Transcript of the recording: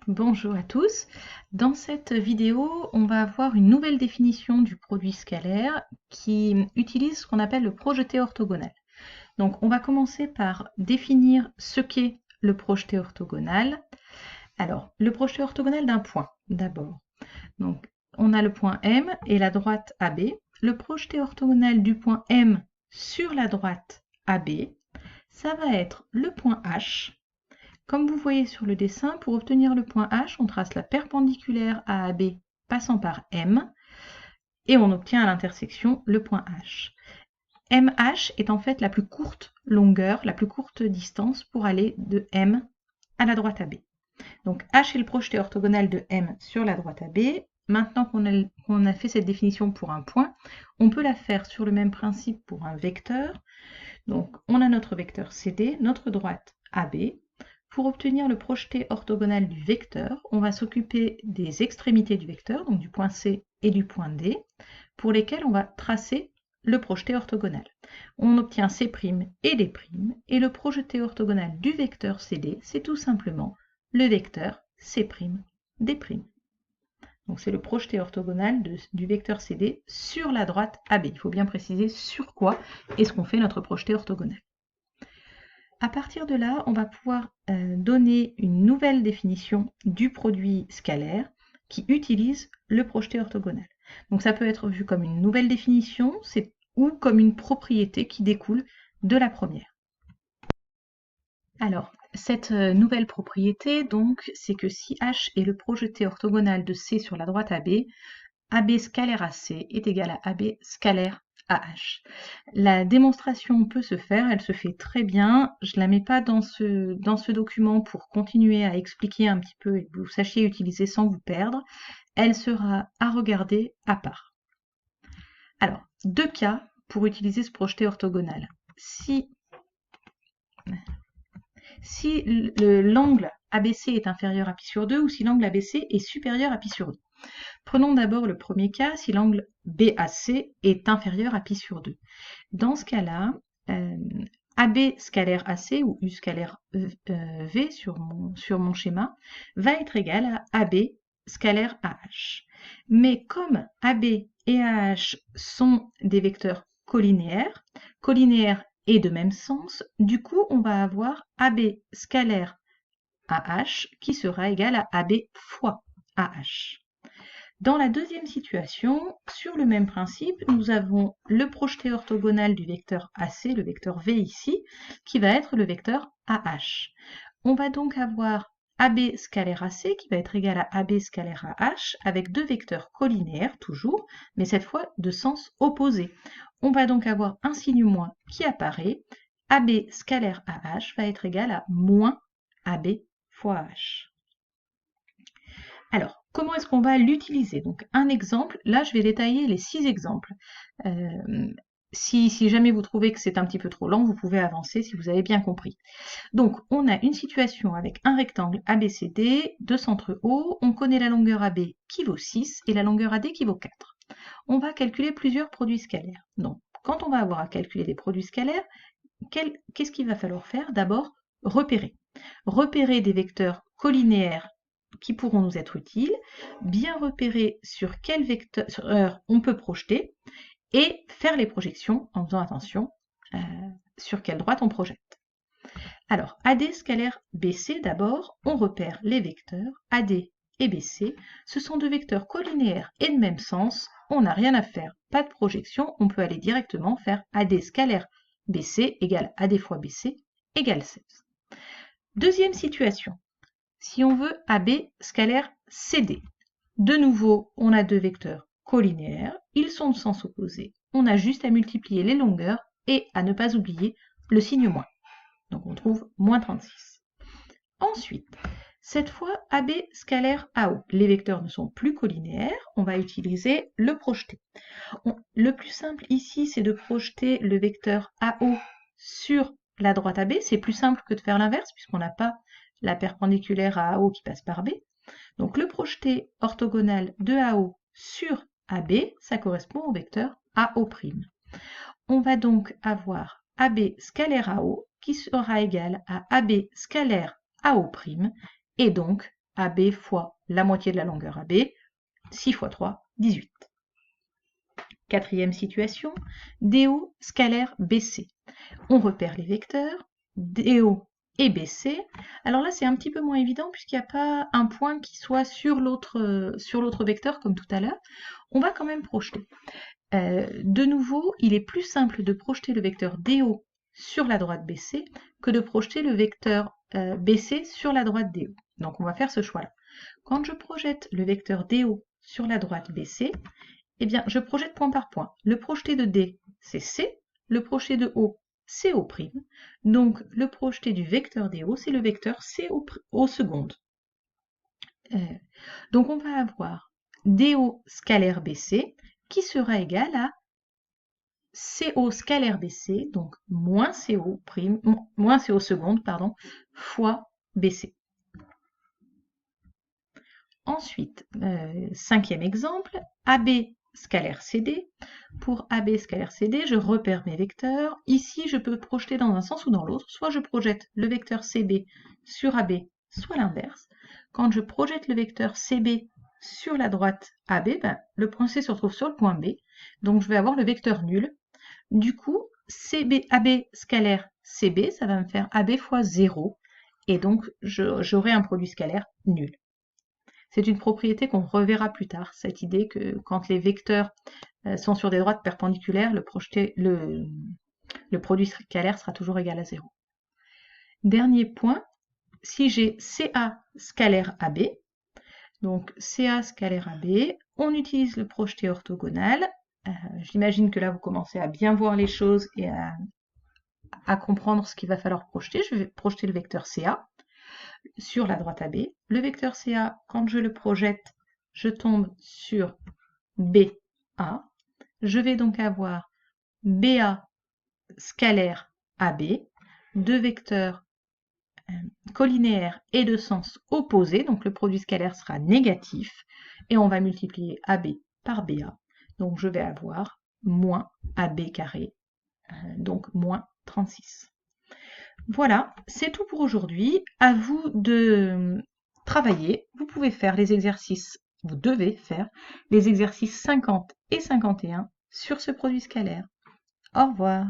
Bonjour à tous. Dans cette vidéo, on va avoir une nouvelle définition du produit scalaire qui utilise ce qu'on appelle le projeté orthogonal. Donc, on va commencer par définir ce qu'est le projeté orthogonal. Alors, le projeté orthogonal d'un point, d'abord. Donc, on a le point M et la droite AB. Le projeté orthogonal du point M sur la droite AB, ça va être le point H. Comme vous voyez sur le dessin, pour obtenir le point H, on trace la perpendiculaire à AB passant par M et on obtient à l'intersection le point H. MH est en fait la plus courte longueur, la plus courte distance pour aller de M à la droite AB. Donc H est le projeté orthogonal de M sur la droite AB. Maintenant qu'on a fait cette définition pour un point, on peut la faire sur le même principe pour un vecteur. Donc on a notre vecteur CD, notre droite AB. Pour obtenir le projeté orthogonal du vecteur, on va s'occuper des extrémités du vecteur, donc du point C et du point D, pour lesquels on va tracer le projeté orthogonal. On obtient C' et D', et le projeté orthogonal du vecteur CD, c'est tout simplement le vecteur C', D'. Donc c'est le projeté orthogonal du vecteur CD sur la droite AB. Il faut bien préciser sur quoi est-ce qu'on fait notre projeté orthogonal. À partir de là, on va pouvoir donner une nouvelle définition du produit scalaire qui utilise le projeté orthogonal. Donc ça peut être vu comme une nouvelle définition ou comme une propriété qui découle de la première. Alors, cette nouvelle propriété, donc, c'est que si H est le projeté orthogonal de C sur la droite AB, AB scalaire AC est égal à AB scalaire AH. La démonstration peut se faire, elle se fait très bien. Je ne la mets pas dans ce document pour continuer à expliquer un petit peu et que vous sachiez utiliser sans vous perdre. Elle sera à regarder à part. Alors, deux cas pour utiliser ce projeté orthogonal. Si l'angle ABC est inférieur à π sur 2 ou si l'angle ABC est supérieur à π sur 2. Prenons d'abord le premier cas, si l'angle BAC est inférieur à π sur 2. Dans ce cas-là, AB scalaire AC ou U scalaire V sur mon schéma va être égal à AB scalaire AH. Mais comme AB et AH sont des vecteurs collinéaires et de même sens, du coup on va avoir AB scalaire AH qui sera égal à AB fois AH. Dans la deuxième situation, sur le même principe, nous avons le projeté orthogonal du vecteur AC, le vecteur V ici, qui va être le vecteur AH. On va donc avoir AB scalaire AC qui va être égal à AB scalaire AH avec deux vecteurs collinéaires toujours, mais cette fois de sens opposé. On va donc avoir un signe moins qui apparaît. AB scalaire AH va être égal à moins AB fois AH. Alors, comment est-ce qu'on va l'utiliser? Donc, un exemple, là, je vais détailler les 6 exemples. Si jamais vous trouvez que c'est un petit peu trop lent, vous pouvez avancer si vous avez bien compris. Donc, on a une situation avec un rectangle ABCD, deux centres O, on connaît la longueur AB qui vaut 6 et la longueur AD qui vaut 4. On va calculer plusieurs produits scalaires. Donc, quand on va avoir à calculer des produits scalaires, qu'est-ce qu'il va falloir faire? D'abord, repérer. Repérer des vecteurs collinéaires qui pourront nous être utiles, bien repérer sur quel vecteur on peut projeter et faire les projections en faisant attention sur quelle droite on projette. Alors, AD scalaire BC, d'abord, on repère les vecteurs AD et BC. Ce sont deux vecteurs collinéaires et de même sens. On n'a rien à faire, pas de projection. On peut aller directement faire AD scalaire BC égale AD fois BC égale 16. Deuxième situation. Si on veut AB scalaire CD, de nouveau, on a deux vecteurs collinéaires, ils sont de sens opposé. On a juste à multiplier les longueurs et à ne pas oublier le signe moins. Donc on trouve moins 36. Ensuite, cette fois, AB scalaire AO. Les vecteurs ne sont plus collinéaires, on va utiliser le projeté. Le plus simple ici, c'est de projeter le vecteur AO sur la droite AB. C'est plus simple que de faire l'inverse, puisqu'on n'a pas la perpendiculaire à AO qui passe par B. Donc le projeté orthogonal de AO sur AB, ça correspond au vecteur AO'. On va donc avoir AB scalaire AO qui sera égal à AB scalaire AO', et donc AB fois la moitié de la longueur AB, 6 fois 3, 18. Quatrième situation, DO scalaire BC. On repère les vecteurs, DO et BC. Alors là, c'est un petit peu moins évident puisqu'il n'y a pas un point qui soit sur l'autre vecteur comme tout à l'heure. On va quand même projeter. De nouveau, il est plus simple de projeter le vecteur DO sur la droite BC que de projeter le vecteur BC sur la droite DO. Donc on va faire ce choix-là. Quand je projette le vecteur DO sur la droite BC, eh bien, je projette point par point. Le projeté de D, c'est C. Le projeté de O, c'est O'. Donc, le projeté du vecteur DO, c'est le vecteur CO seconde. Donc, on va avoir DO scalaire BC qui sera égal à CO scalaire BC, donc moins CO seconde, pardon, fois BC. Ensuite, cinquième exemple, AB scalaire CD. Pour AB scalaire CD, je repère mes vecteurs. Ici, je peux projeter dans un sens ou dans l'autre. Soit je projette le vecteur CB sur AB, soit l'inverse. Quand je projette le vecteur CB sur la droite AB, le point C se retrouve sur le point B. Donc, je vais avoir le vecteur nul. Du coup, AB scalaire CB, ça va me faire AB fois 0. Et donc, j'aurai un produit scalaire nul. C'est une propriété qu'on reverra plus tard, cette idée que quand les vecteurs sont sur des droites perpendiculaires, le produit scalaire sera toujours égal à 0. Dernier point, si j'ai CA scalaire AB, donc CA scalaire AB, on utilise le projeté orthogonal. J'imagine que là, vous commencez à bien voir les choses et à comprendre ce qu'il va falloir projeter. Je vais projeter le vecteur CA sur la droite AB. Le vecteur CA, quand je le projette, je tombe sur BA. Je vais donc avoir BA scalaire AB, deux vecteurs collinéaires et de sens opposés, donc le produit scalaire sera négatif, et on va multiplier AB par BA. Donc je vais avoir moins AB carré, donc moins 36. Voilà, c'est tout pour aujourd'hui. À vous de travailler. Vous pouvez faire les exercices, vous devez faire les exercices 50 et 51 sur ce produit scalaire. Au revoir.